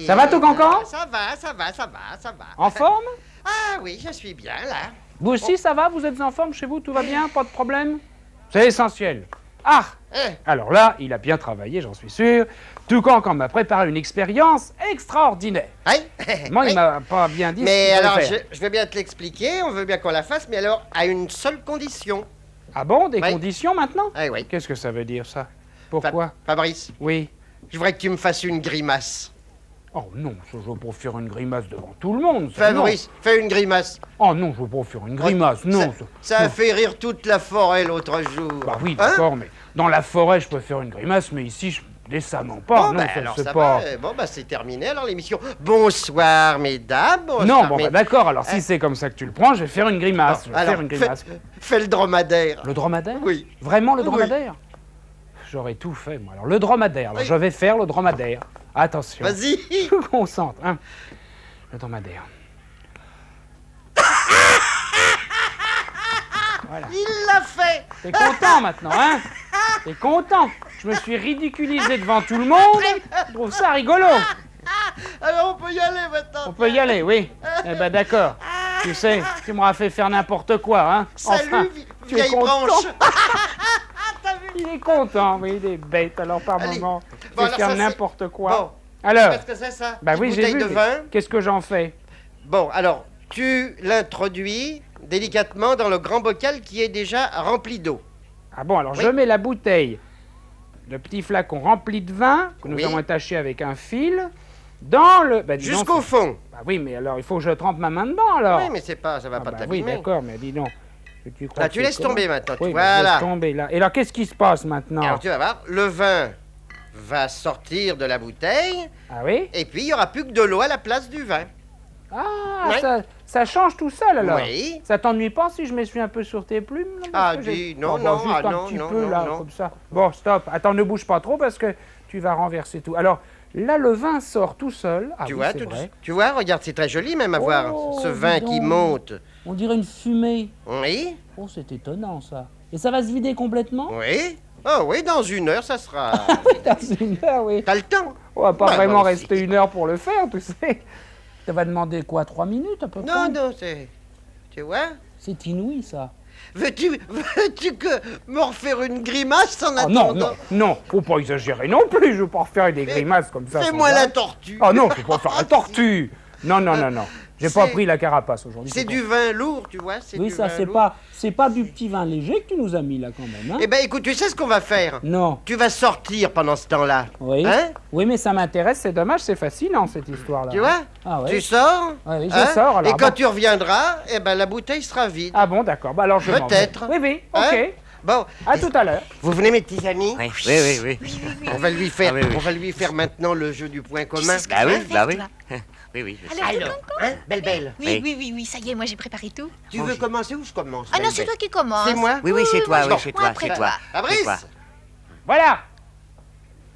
Ça va tout cancan? Ça va. En forme? Ah oui, je suis bien là. Vous aussi, ça va? Vous êtes en forme chez vous? Tout va bien? Pas de problème? C'est essentiel. Ah! Alors là, il a bien travaillé, j'en suis sûr. Toucancan m'a préparé une expérience extraordinaire. Oui. Moi, il m'a pas bien dit Mais ce qu'il alors, fallait faire. je veux bien te l'expliquer, on veut bien qu'on la fasse, mais alors à une seule condition. Ah bon? Des Oui. conditions maintenant? Oui. Qu'est-ce que ça veut dire, ça? Pourquoi? Fabrice, Oui. je voudrais que tu me fasses une grimace. Oh non, ça, je veux pas faire une grimace devant tout le monde. Ça, Fabrice, fais une grimace. non. Oh non, je veux pas faire une grimace, non. Ça a fait rire toute la forêt l'autre jour. Bah oui, Hein? d'accord, mais dans la forêt, je peux faire une grimace, mais ici, décemment pas. Bon, non, bah, ça, alors c'est ça pas... va. Bon, bah c'est terminé alors l'émission. Bonsoir, mesdames. Bonsoir, Non, bon, bah, d'accord, alors si Hein? c'est comme ça que tu le prends, je vais faire une grimace. Bon, je vais alors, faire une grimace. fais le dromadaire. Le dromadaire? Oui. Vraiment le Oui. dromadaire? J'aurais tout fait, moi. Alors, le dromadaire, alors, Oui. je vais faire le dromadaire. Attention. Vas-y. Je me concentre, hein. Le dromadaire. Voilà. Il l'a fait. T'es content maintenant, hein? T'es content? Je me suis ridiculisé devant tout le monde. Je trouve ça rigolo. Alors on peut y aller maintenant. On peut y aller, oui. Eh ben d'accord. Tu sais, tu m'auras fait faire n'importe quoi, hein? Salut, tu es vieille content? branche. Il est content, oui, il est bête. Alors par Allez. moment, Bon, tu alors faire ça, n'importe quoi. Bon. Alors, Qu'est-ce que c'est ça? bah Une oui, j'ai bouteille vu. de mais vin. Qu'est-ce que j'en fais? Bon, alors tu l'introduis délicatement dans le grand bocal qui est déjà rempli d'eau. Ah bon, alors Oui. je mets la bouteille, le petit flacon rempli de vin que nous Oui. avons attaché avec un fil dans le. Bah, dis donc, Jusqu'au fond. Bah oui, mais alors il faut que je trempe ma main dedans alors. Oui, mais c'est pas, ça va Ah pas bah t'abîmer. oui, d'accord, mais dis donc. Tu crois Là, que tu c'est laisses comment? tomber maintenant. Oui, bah, je Voilà. laisse tomber là. Et alors qu'est-ce qui se passe maintenant? Alors tu vas voir, le vin va sortir de la bouteille Ah oui? et puis il y aura plus que de l'eau à la place du vin. Ah, Ouais. ça change tout seul alors. Oui. Ça t'ennuie pas si je m'essuie un peu sur tes plumes là, Ah, parce que dis, j'ai- non, bah, non, juste ah, un non, petit non, peu non, là, non. comme ça. Bon, stop. Attends, ne bouge pas trop parce que tu vas renverser tout. Alors, là, le vin sort tout seul. Ah tu oui, vois, c'est vrai. tu vois, regarde, c'est très joli même à voir Oh, ce dis vin qui donc. monte. On dirait une fumée. Oui, Oh, c'est étonnant ça. Et ça va se vider complètement? oui. Oh oui, dans 1 heure, ça sera. Dans une heure, oui. T'as le temps. On va pas Bah, vraiment moi aussi. rester 1 heure pour le faire, tu sais. Ça va demander quoi, 3 minutes à peu près? Non, non, c'est. Tu vois? C'est inouï ça. Veux-tu que me refaire une grimace en Oh non, attendant? non, faut pas exagérer non plus, je veux pas refaire des grimaces comme ça. Fais-moi sans la arrêt. tortue. Oh non, faut pas faire la tortue. Non, non, non, non. J'ai pas C'est- pris la carapace aujourd'hui. C'est du vin lourd, tu vois? C'est Oui, du ça, vin lourd. c'est pas du petit vin léger que tu nous as mis là quand même, hein? Eh ben écoute, tu sais ce qu'on va faire? Non. Tu vas sortir pendant ce temps-là. Oui. Hein? Oui, mais ça m'intéresse, c'est dommage, c'est fascinant cette histoire-là. Tu vois? Ah ouais. Tu sors? Ouais, oui, je hein? sors, alors, Et quand bon. tu reviendras, eh ben la bouteille sera vide. Ah bon, d'accord. Bah alors je m'en vais. Peut-être. Oui, oui, ok. Hein? Bon, À tout à l'heure. vous venez mes petits amis? Oui, oui, oui. On va lui faire, Ah oui, oui. on va lui faire maintenant le jeu du point commun. Bah oui, bah oui. toi. Oui, oui. je sais. Alors, Alors, hein, belle. oui, ça y est, moi j'ai préparé tout. Tu veux commencer ou je commence? Ah non, Belle, c'est Belle toi qui commence. C'est moi? Oui, oui, c'est toi, oui, Bon, c'est moi toi, après c'est toi. toi. Fabrice, C'est toi. Voilà.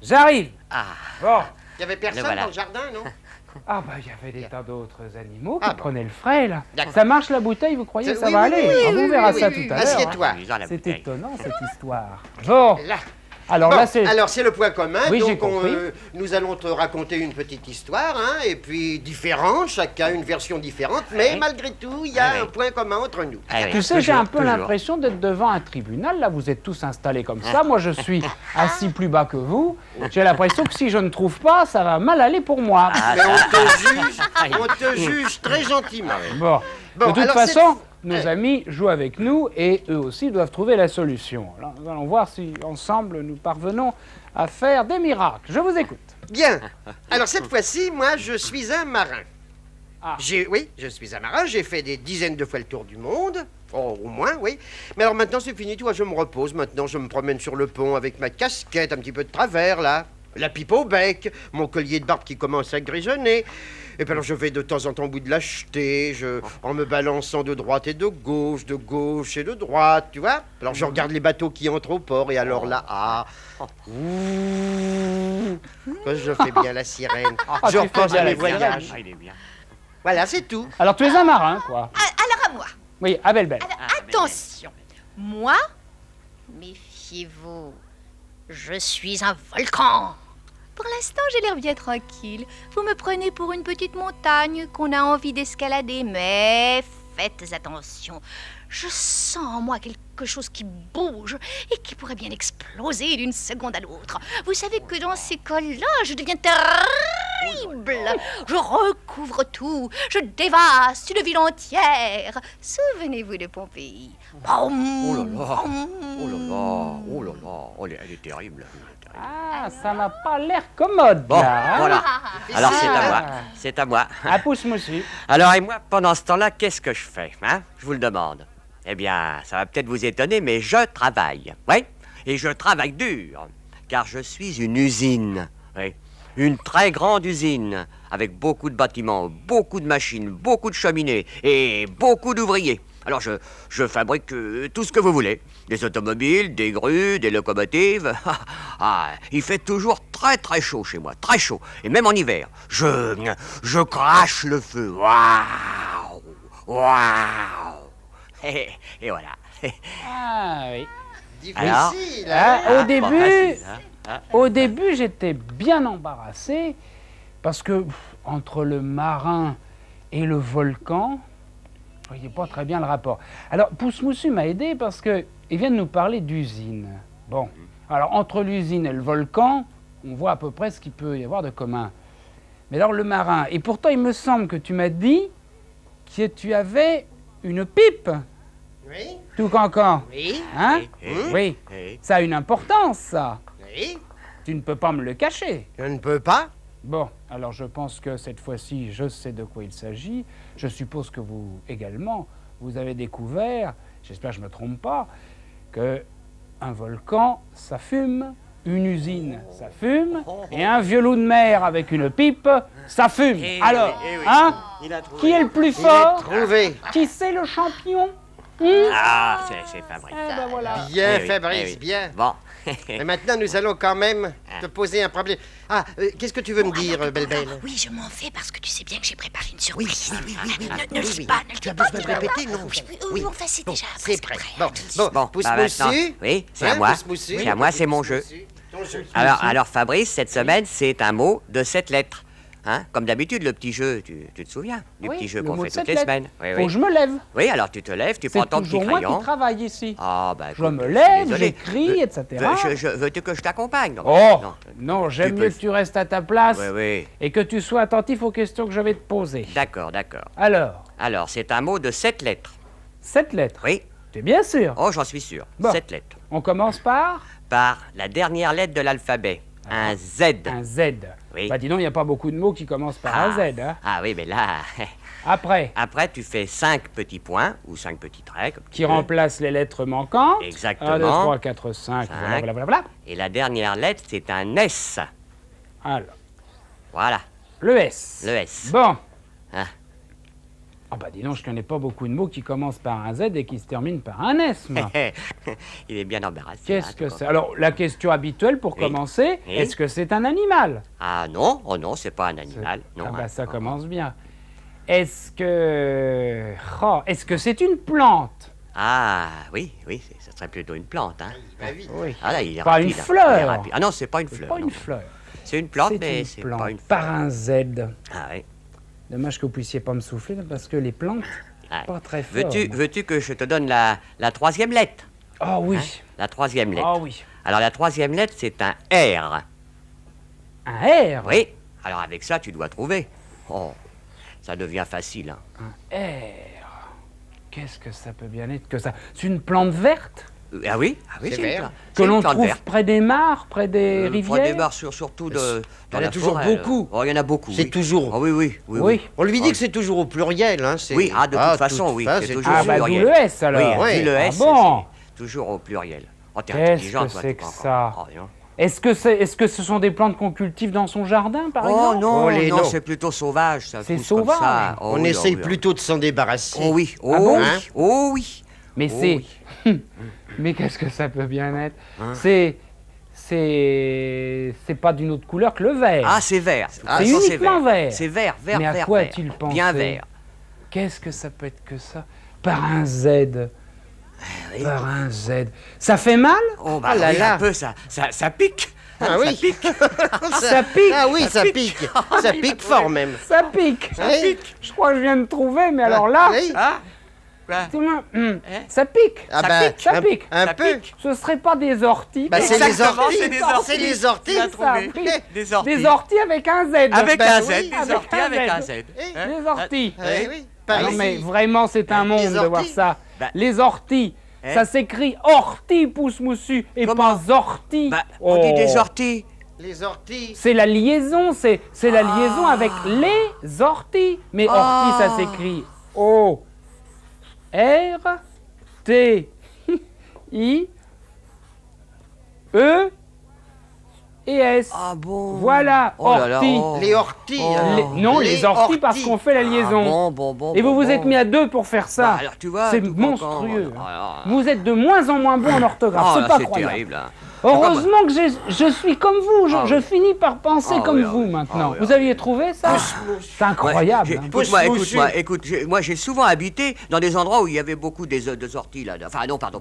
J'arrive. Ah, Bon. il y avait personne Le voilà. dans le jardin, non? Ah bah il y avait des tas d'autres animaux qui Ah, bon. prenaient le frais là. D'accord. Ça marche la bouteille, vous croyez que ça Oui, va oui, aller? oui, Ah, oui, on oui, verra oui, ça oui, tout à oui. l'heure. Assieds-toi. hein. amusant, la C'est bouteille. étonnant cette histoire. Bon. Là. Alors Bon, là c'est. alors c'est le point commun. Oui, j'ai donc compris. nous allons te raconter une petite histoire, hein, et puis différente, chacun une version différente, mais Oui. malgré tout, il y a Oui, oui. un point commun entre nous. Ah oui, Tu sais, j'ai toujours, un peu toujours. l'impression d'être devant un tribunal. Là, vous êtes tous installés comme ça. Moi, je suis assis plus bas que vous. J'ai l'impression que si je ne trouve pas, ça va mal aller pour moi. Ah, Mais on te juge très gentiment. Bon. Bon, De toute alors, façon, c'est- nos amis jouent avec nous et eux aussi doivent trouver la solution. Alors, nous allons voir si ensemble nous parvenons à faire des miracles. Je vous écoute. Bien. Alors cette fois-ci, moi, je suis un marin. Ah. Oui, je suis un marin. J'ai fait des dizaines de fois le tour du monde. Oh, au moins, oui. Mais alors maintenant, c'est fini. Tu vois, je me repose. Maintenant, je me promène sur le pont avec ma casquette un petit peu de travers, là. La pipe au bec, mon collier de barbe qui commence à grisonner. Et puis alors, je vais de temps en temps au bout de la jetée, en me balançant de droite et de gauche et de droite, tu vois. Alors, je regarde les bateaux qui entrent au port, et alors là, que je fais bien la sirène. Ah, Je tu fais repense bien à la mes voyages. Ah, il est bien. Voilà, c'est tout. Alors, tu es un marin, quoi. Alors à moi. Oui, à Belle-Belle. Alors, Ah, attention. Moi, méfiez-vous. Je suis un volcan. Pour l'instant, j'ai l'air bien tranquille. Vous me prenez pour une petite montagne qu'on a envie d'escalader, mais faites attention. Je sens en moi quelque chose qui bouge et qui pourrait bien exploser d'une seconde à l'autre. Vous savez que dans ces cas-là, je deviens terrible. Je recouvre tout, je dévaste une ville entière. Souvenez-vous de Pompéi. Oh là là, oh là là, oh là là, oh, elle est terrible. Ah, ça n'a pas l'air commode, Bon, là. Hein? voilà. Alors c'est à moi, c'est à moi. À pouce moussu. Alors et moi, pendant ce temps-là, qu'est-ce que je fais, hein? Je vous le demande. Eh bien, ça va peut-être vous étonner, mais je travaille. Oui, et je travaille dur, car je suis une usine. Oui, une très grande usine, avec beaucoup de bâtiments, beaucoup de machines, beaucoup de cheminées et beaucoup d'ouvriers. Alors je fabrique tout ce que vous voulez. Des automobiles, des grues, des locomotives. Ah, il fait toujours très très chaud chez moi, très chaud. Et même en hiver, je crache le feu. Waouh, waouh. Et voilà. Ah oui. Alors, Difficile, Ah, hein? au début, facile, hein? au début, j'étais bien embarrassé parce que entre le marin et le volcan, je voyais pas très bien le rapport. Alors, Pouce Moussu m'a aidé parce que il vient de nous parler d'usine. Bon, alors entre l'usine et le volcan, on voit à peu près ce qu'il peut y avoir de commun. Mais alors le marin, et pourtant il me semble que tu m'as dit que tu avais une pipe, Oui, tout cancan. oui, Hein? Oui. Oui, Oui. ça a une importance, ça. oui. Tu ne peux pas me le cacher. Je ne peux pas. Bon, alors je pense que cette fois-ci, je sais de quoi il s'agit. Je suppose que vous également, vous avez découvert, j'espère que je ne me trompe pas, que un volcan, ça fume, une usine, ça fume, et un vieux loup de mer avec une pipe, ça fume. Eh oui, Alors, eh oui. hein? Il a trouvé. Qui est le plus Il est fort? trouvé. Qui c'est le champion? Ah, c'est Fabrice. Eh ben voilà. Bien, Eh oui, Fabrice, eh oui. bien. Bon. Et maintenant, nous allons quand même te poser un problème. Ah, qu'est-ce que tu veux me dire, Belle-Belle? Oui, je m'en vais parce que tu sais bien que j'ai préparé une surprise. oui, Ne le dis pas, ne le Tu as dis pas. besoin de répéter, non? Oui, enfin, c'est Bon, déjà c'est presque prêt. prêt. Bon, Pouce bah maintenant, Moussu. oui, c'est Hein, à moi. Pouce Moussu. C'est à moi, c'est mon Pouce jeu. Moussu, ton jeu. Alors Fabrice, cette semaine, c'est un mot de 7 lettres. Hein? Comme d'habitude, le petit jeu, tu te souviens du Oui, petit jeu le qu'on mot fait de toutes 7 les lettres. semaines. Oui, Faut oui. que je me lève. Oui, alors tu te lèves, tu prends C'est ton petit toujours moi crayon. qui travaille ici. Ah, bah, Je me écoute, suis lève, désolé. j'écris, etc. Veux-tu que je t'accompagne? Non, Oh, non. non, j'aime Tu mieux peux- que tu restes à ta place Oui, oui. et que tu sois attentif aux questions que je vais te poser. D'accord, d'accord. Alors, C'est un mot de 7 lettres. 7 lettres. Oui. Tu es bien sûr? Oh, j'en suis sûr. Bon. 7 lettres. On commence par Par la dernière lettre de l'alphabet. Un Z. un Z. Oui. Bah dis donc, il n'y a pas beaucoup de mots qui commencent par un Z. Hein. Ah oui, mais là... Après, Après, tu fais 5 petits points ou 5 petits traits. Comme tu qui veux. remplace les lettres manquantes. Exactement. 1, 2, 3, 4, 5, voilà, voilà, voilà, voilà. Et la dernière lettre, c'est un S. Alors, Voilà, le S. le S. Bon. Hein. Ah bah dis donc, je connais pas beaucoup de mots qui commencent par un Z et qui se terminent par un S, moi. Il est bien embarrassé. Qu'est-ce hein, que ton c'est? copain. Alors, la question habituelle pour Oui. commencer, Oui. est-ce que c'est un animal? Ah non, oh non, c'est pas un animal. Non, Ah bah hein. ça Oh. commence bien. Est-ce que... Oh, est-ce que c'est une plante? Ah oui, oui, ça serait plutôt une plante. Hein. Va vite. Oui. Ah là, il est Pas rapide. une hein. fleur. Il est rapide. Ah non, c'est pas une C'est fleur. pas non. une fleur. C'est une plante, C'est mais une c'est plante. pas une fleur. Par un Z. Ah oui. Dommage que vous puissiez pas me souffler, là, parce que les plantes, Ah. pas très fort. Veux-tu que je te donne la troisième lettre? Ah oui. Hein? La troisième lettre. Ah oui. Alors la troisième lettre, c'est un R. Un R. Oui. Alors avec ça, tu dois trouver. Oh, ça devient facile. Hein. Un R. Qu'est-ce que ça peut bien être que ça? C'est une plante verte Ah oui, C'est une vert. plante- que c'est une l'on plante trouve verte. près des mares, près des Près rivières. des bars, surtout dans Il y en a la toujours forêt, beaucoup. Oh, il y en a beaucoup. C'est oui. toujours. Ah oui, oui, oui. Oui. On lui dit Ah, que c'est toujours au pluriel, hein. Oui, de toute façon, oui, c'est toujours Ah au bah d'où pluriel. le S alors. Oui, Ouais. vu le Ah S, bon. c'est toujours au pluriel. Oh, t'es Qu'est-ce intelligent, que toi, c'est t'es que pas encore- ça? Oh, dis donc. Est-ce que ce sont des plantes qu'on cultive dans son jardin, par Oh exemple? non, Oh, les non, non. c'est plutôt sauvage, ça C'est pousse comme sauvage. ça. Oh, On oui, essaye oh, oui, plutôt de s'en débarrasser. Oh oui, oh Ah bon oui, Hein? oh oui. Mais Oh c'est... oui. Mais qu'est-ce que ça peut bien être? Hein? C'est pas d'une autre couleur que le vert. Ah, c'est vert. Ah, c'est ça, uniquement vert. C'est vert, vert, Mais à vert, quoi vert. a-t-il pensé? Bien vert. Qu'est-ce que ça peut être que ça? Par un Z. oui. Par un Z. Ça fait mal? Oh bah Oh là oui, là. un peu, ça pique. Ah oui. Ça pique. Ça pique. Ah oui, ça pique. Ça pique fort même. Ça pique. Oui. Je crois que je viens de trouver, mais alors là, Oui. Ah Quoi? tout le monde, ça pique. Ah Ça bah, pique, ça pique. Un Ça peu. pique. Ce serait pas des orties. Bah, c'est les Exactement, orties. c'est des orties. C'est les orties. Tu l'as Ça, trouvé. oui. Des orties. Des orties avec un Z. Avec Bah un oui, Z, avec des orties un avec Z. un Z. Hein? Les orties. Oui, oui. Ah Par non, ici. mais vraiment, c'est un Les monde de voir orties. ça. Bah. Les orties. Hein? Ça s'écrit ortie, pouce moussu, et Comment? pas ortie. Bah, on dit des Oh. orties. Les orties. C'est la liaison, c'est la liaison avec les orties. Mais ortie, ça s'écrit O R T I E et S. Ah bon? Voilà, Oh là là, ortie. oh. Les orties. Oh. hein. Non, les orties parce orties. qu'on fait la liaison. Ah, bon. Et vous vous bon. êtes mis à deux pour faire ça. Bah, alors, tu vois, C'est tout monstrueux. content. hein. Vous êtes de moins en moins bon en orthographe, Ah, c'est là, pas c'est croyable. terrible. Hein. Heureusement que je suis comme vous, Ah je oui. finis par penser Ah comme oui, vous oui. maintenant. Ah oui, Vous ah aviez trouvé ça? C'est incroyable. Ouais, hein. Écoute-moi, moi j'ai souvent habité dans des endroits où il y avait beaucoup des orties là. Enfin non, pardon,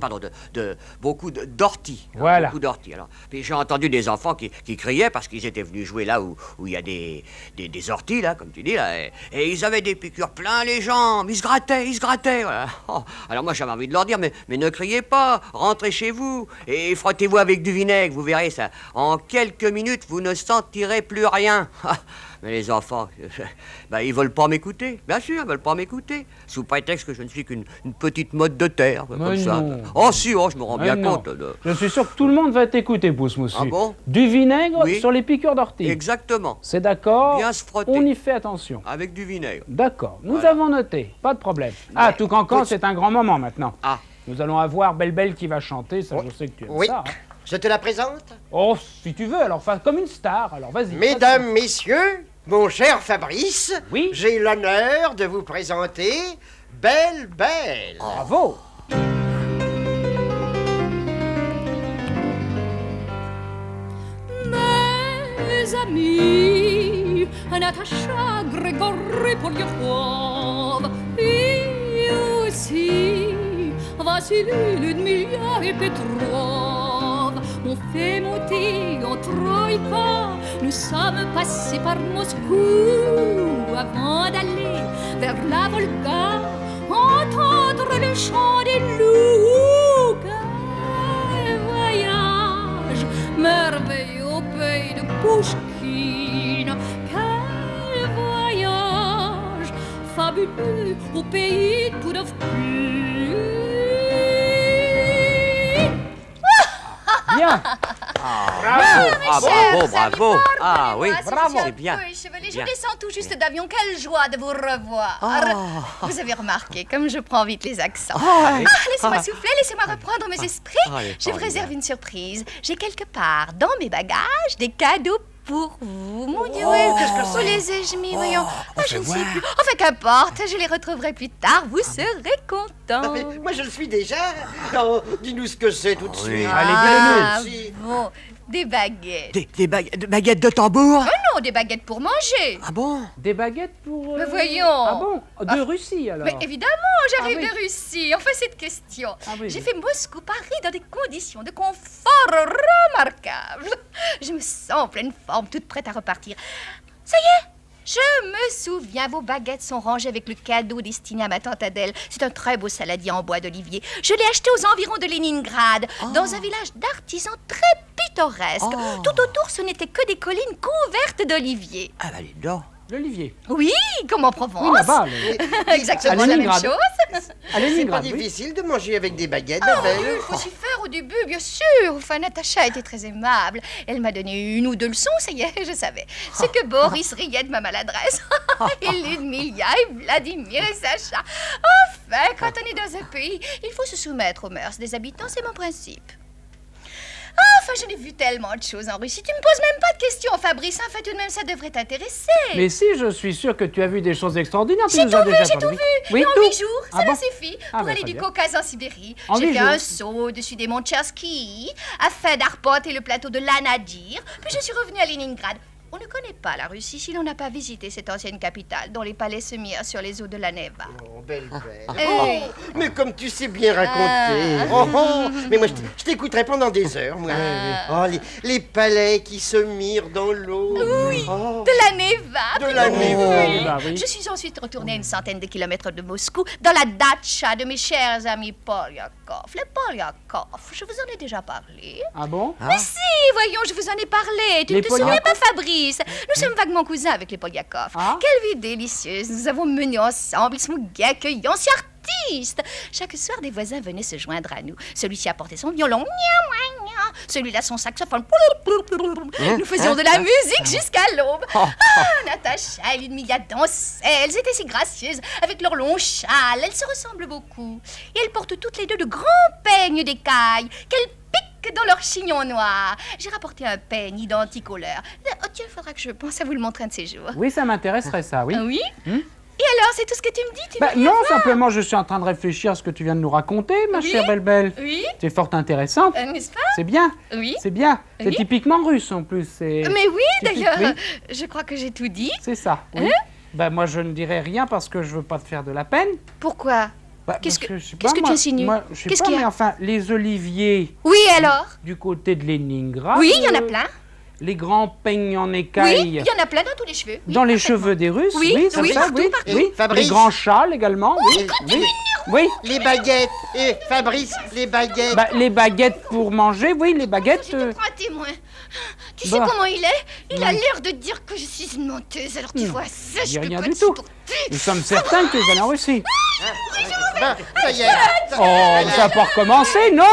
beaucoup d'orties. hein, Voilà. Beaucoup d'orties. Alors, puis j'ai entendu des enfants qui criaient parce qu'ils étaient venus jouer là où il y a des orties là, comme tu dis là, et ils avaient des piqûres plein les jambes, ils se grattaient. Voilà. Oh, alors moi j'avais envie de leur dire, mais ne criez pas, rentrez chez vous et frottez-vous avec du vinaigre, vous verrez ça. En quelques minutes, vous ne sentirez plus rien. Mais les enfants, bah, ils veulent pas m'écouter. Bien sûr, ils veulent pas m'écouter. Sous prétexte que je ne suis qu'une petite motte de terre, comme Mais ça. non. Oh si, je me rends Mais bien non. compte. Je suis sûr que tout le monde va t'écouter, pouce moussu. Ah bon? Du vinaigre Oui. sur les piqûres d'ortie. Exactement. C'est d'accord? Bien se frotter. On y fait attention. Avec du vinaigre. D'accord, nous Voilà. avons noté, pas de problème. Ah, Mais- tout cancan, c'est un grand moment maintenant. Ah. Nous allons avoir Belle qui va chanter, ça je sais que tu aimes Oui. ça. hein. Je te la présente. Oh, si tu veux, alors comme une star, alors vas-y. Mesdames, messieurs, mon cher Fabrice, Oui. j'ai l'honneur de vous présenter Belle. Bravo. Mes amis, Natacha, Grégory Poliakov, et aussi Vassili, Ludmilla et Petrov m'ont fait monter en troïka. Nous sommes passés par Moscou avant d'aller vers la Volga, entendre le chant des loups. Quel voyage merveilleux au pays de Pouchkine. Quel voyage fabuleux au pays de Poudovkin. Bien. Bravo. Ah oui, bravo. c'est bien. Je Bien. descends tout juste d'avion. Quelle joie de vous revoir. Vous avez remarqué comme je prends vite les accents. Laissez-moi souffler, laissez-moi reprendre mes esprits. elle est Je vous formidable. réserve une surprise. J'ai quelque part dans mes bagages des cadeaux pour vous. Mon Dieu, où les ai-je mis, voyons. Je ne sais plus. Enfin, qu'importe, je les retrouverai plus tard. Vous serez contents. Mais moi, je le suis déjà. Non, dis-nous ce que c'est tout de suite. Allez, Ah, dis-le bon, des baguettes. Des baguettes de tambour. Oh non, des baguettes pour manger. Ah bon? Des baguettes pour... Mais voyons. Ah bon? De Russie, alors? Mais évidemment, j'arrive Ah oui. de Russie. Enfin, cette question. Ah oui, J'ai oui. fait Moscou-Paris dans des conditions de confort remarquables. Je me sens en pleine forme, toute prête à repartir. Ça y est, je me souviens, vos baguettes sont rangées avec le cadeau destiné à ma tante Adèle. C'est un très beau saladier en bois d'olivier. Je l'ai acheté aux environs de Leningrad, dans un village d'artisans très pittoresque. Tout autour, ce n'étaient que des collines couvertes d'oliviers. Ah bah dis donc. L'Olivier. Oui, comme en Provence. Oui, là-bas. Exactement À la même Leningrad. chose. À C'est pas Leningrad, oui. difficile de manger avec des baguettes, Ah oui, Belle. il faut s'y faire au début, bien sûr. Enfin, Natacha était très aimable. Elle m'a donné une ou deux leçons, ça y est, je savais. C'est que Boris riait de ma maladresse. Et Ludmilla et Vladimir et Sacha. Enfin, quand on est dans un pays, il faut se soumettre aux mœurs des habitants, c'est mon principe. Enfin, je n'ai vu tellement de choses en Russie. Tu me poses même pas de questions, Fabrice. Enfin, tout de même, ça devrait t'intéresser. Mais si, je suis sûr que tu as vu des choses extraordinaires. tu J'ai nous as tout vu, déjà j'ai parlé. tout vu. Oui, Et en tout. 8 jours, ça Ah m'a bon suffi Ah pour bah, aller très du bien. Caucase en Sibérie. En J'ai 8 fait jours. un saut au-dessus des monts Tchersky afin d'arpenter le plateau de l'Anadir. Puis je suis revenue à Leningrad. On ne connaît pas la Russie si l'on n'a pas visité cette ancienne capitale dont les palais se mirent sur les eaux de la Neva. Oh, belle. Oui. Mais comme tu sais bien raconter. Oh, oh. Mais moi, je t'écouterai pendant des heures, moi. Oh, les palais qui se mirent dans l'eau. Oui, Oh. de la Neva. De la Neva. Oui. Bah oui. Je suis ensuite retournée à une centaine de kilomètres de Moscou, dans la datcha de mes chers amis Polyakov. Les Polyakov, je vous en ai déjà parlé. Ah bon? Mais si, voyons, je vous en ai parlé. Tu ne Les te souviens Polyakov? pas, Fabrice? Nous sommes vaguement cousins avec les Polyakov. Ah. Quelle vie délicieuse nous avons menée ensemble. Ils sont gais, accueillants, si artistes. Chaque soir, des voisins venaient se joindre à nous. Celui-ci apportait son violon, gna, gna, gna. Celui-là son saxophone. Nous faisions de la musique jusqu'à l'aube. Ah, Natacha et Ludmilla dansaient. Elles étaient si gracieuses avec leurs longs châles. Elles se ressemblent beaucoup. Et elles portent toutes les deux de grands peignes d'écailles qu'elles piquent dans leur chignon noir. J'ai rapporté un peigne identique au leur. Oh, tiens, il faudra que je pense à vous le montrer un de ces jours. Oui, ça m'intéresserait ça, oui. Ah oui? Et alors, c'est tout ce que tu me dis? Tu Bah, veux rien non, voir? simplement, je suis en train de réfléchir à ce que tu viens de nous raconter, ma Oui. chère Belle-Belle. Oui? C'est fort intéressant. N'est-ce pas? C'est bien. Oui. C'est bien. C'est Oui. typiquement russe en plus. Mais oui, typique, d'ailleurs, oui. je crois que j'ai tout dit. C'est ça. Oui. Bah, moi, je ne dirais rien parce que je veux pas te faire de la peine. Pourquoi? Bah, Qu'est-ce parce que- je sais qu'est-ce pas, que tu moi- insinues? Moi, je sais Qu'est-ce pas, qu'il y a? mais enfin, les oliviers Oui, alors? du côté de Leningrad. Oui, il y en a plein. Les grands peignes en Oui, écailles. il y en a plein dans tous les cheveux. Oui, Dans les parfaitement. cheveux des Russes, Oui, oui, c'est oui, ça, partout, oui, partout. oui. Fabrice. Les grands châles également, oui, oui, oui. Les baguettes. Et Fabrice, les baguettes. Bah, les baguettes pour manger, oui, les baguettes. Je te prends un témoin. Tu sais bah. comment il est? Il a l'air de dire que je suis une menteuse, alors tu vois ça, dis je peux rien pas du te tout. supporter. Nous sommes certains que tu es allé en Russie. Ben, ça y est. Oh, ça n'a pas recommencé, non?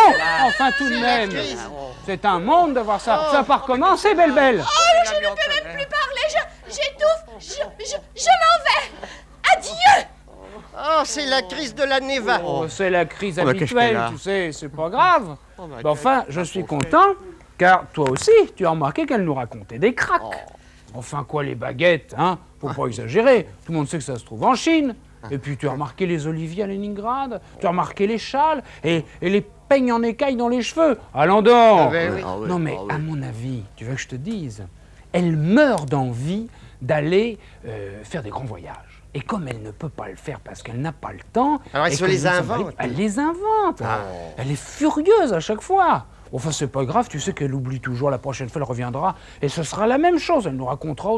Enfin, tout de même. crise. C'est un monde de voir ça. Ça n'a pas recommencé, Belle-Belle. Oh, je ne peux même plus parler, j'étouffe, je m'en vais. Adieu. Oh, c'est la crise de la Neva. Oh, c'est la crise bah, qu'est-ce qu'elle habituelle, a tu sais, c'est pas grave. bah, Mais enfin, je suis content, car toi aussi, tu as remarqué qu'elle nous racontait des cracks. Enfin, quoi, les baguettes, hein? Faut pas exagérer. Tout le monde sait que ça se trouve en Chine. Et puis, tu as remarqué les oliviers à Leningrad, tu as remarqué les châles et les peignes en écailles dans les cheveux. Allons donc! Ah ben oui. Ah oui, Non, mais ah oui. à mon avis, tu veux que je te dise, elle meurt d'envie d'aller faire des grands voyages. Et comme elle ne peut pas le faire parce qu'elle n'a pas le temps... Alors elle et se que les nous sommes invente. libres, elle les invente. Elle est furieuse à chaque fois. Enfin, c'est pas grave, tu sais qu'elle oublie toujours. La prochaine fois, elle reviendra et ce sera la même chose. Elle nous racontera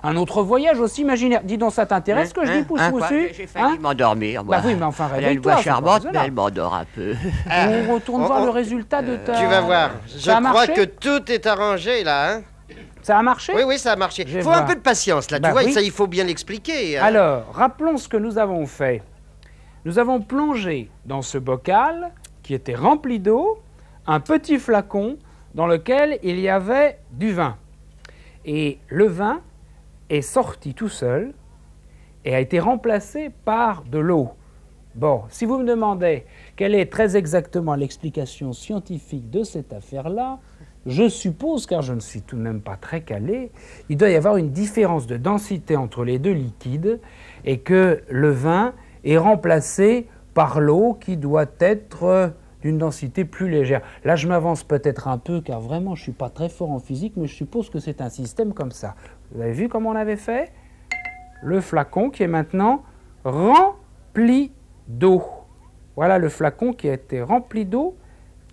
un autre voyage aussi imaginaire. Dis donc, ça t'intéresse ce que je dis, Pouce Quoi, Moussu? j'ai failli m'endormir, moi. Bah oui, mais enfin, Elle a une réveille-toi, voix c'est pas charmante, raisonnable. mais elle m'endort un peu. On retourne voir le résultat de ta... Tu vas voir. Je Ça a crois marché que tout est arrangé, là. Hein? Ça a marché? Oui, oui, ça a marché. Je vais Faut un voir. peu de patience, là. Bah tu vois, oui. ça, il faut bien l'expliquer. Hein. Alors, rappelons ce que nous avons fait. Nous avons plongé dans ce bocal qui était rempli d'eau un petit flacon dans lequel il y avait du vin. Et le vin est sorti tout seul et a été remplacé par de l'eau. Bon, si vous me demandez quelle est très exactement l'explication scientifique de cette affaire-là, je suppose, car je ne suis tout de même pas très calé, il doit y avoir une différence de densité entre les deux liquides et que le vin est remplacé par l'eau qui doit être d'une densité plus légère. Là, je m'avance peut-être un peu, car vraiment, je ne suis pas très fort en physique, mais je suppose que c'est un système comme ça. Vous avez vu comment on avait fait? Le flacon qui est maintenant rempli d'eau. Voilà le flacon qui a été rempli d'eau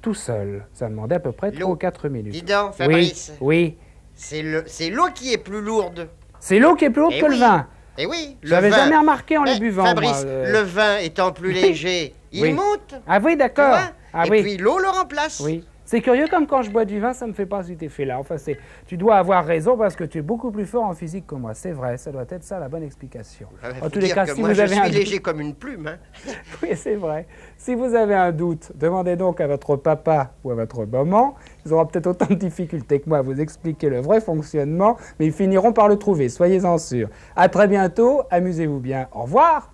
tout seul. Ça demandait à peu près 3 ou 4 minutes. Dis donc, Fabrice. Oui, oui. C'est l'eau qui est plus lourde. C'est l'eau qui est plus haute Eh que le oui. vin. Eh oui, Je l'avais vin- jamais remarqué en les Eh, buvant. Fabrice, moi, le vin étant plus léger, il Oui. monte. Ah oui, Tu d'accord. vois Ah et oui. puis l'eau le remplace. Oui. C'est curieux comme quand je bois du vin, ça me fait pas cet effet-là. Enfin, tu dois avoir raison parce que tu es beaucoup plus fort en physique que moi. C'est vrai, ça doit être ça la bonne explication. Faut En tous les dire cas, que si moi, vous je avez suis un doute, léger comme une plume. Hein. oui, c'est vrai. Si vous avez un doute, demandez donc à votre papa ou à votre maman. Ils auront peut-être autant de difficultés que moi à vous expliquer le vrai fonctionnement, mais ils finiront par le trouver. Soyez-en sûrs. À très bientôt. Amusez-vous bien. Au revoir.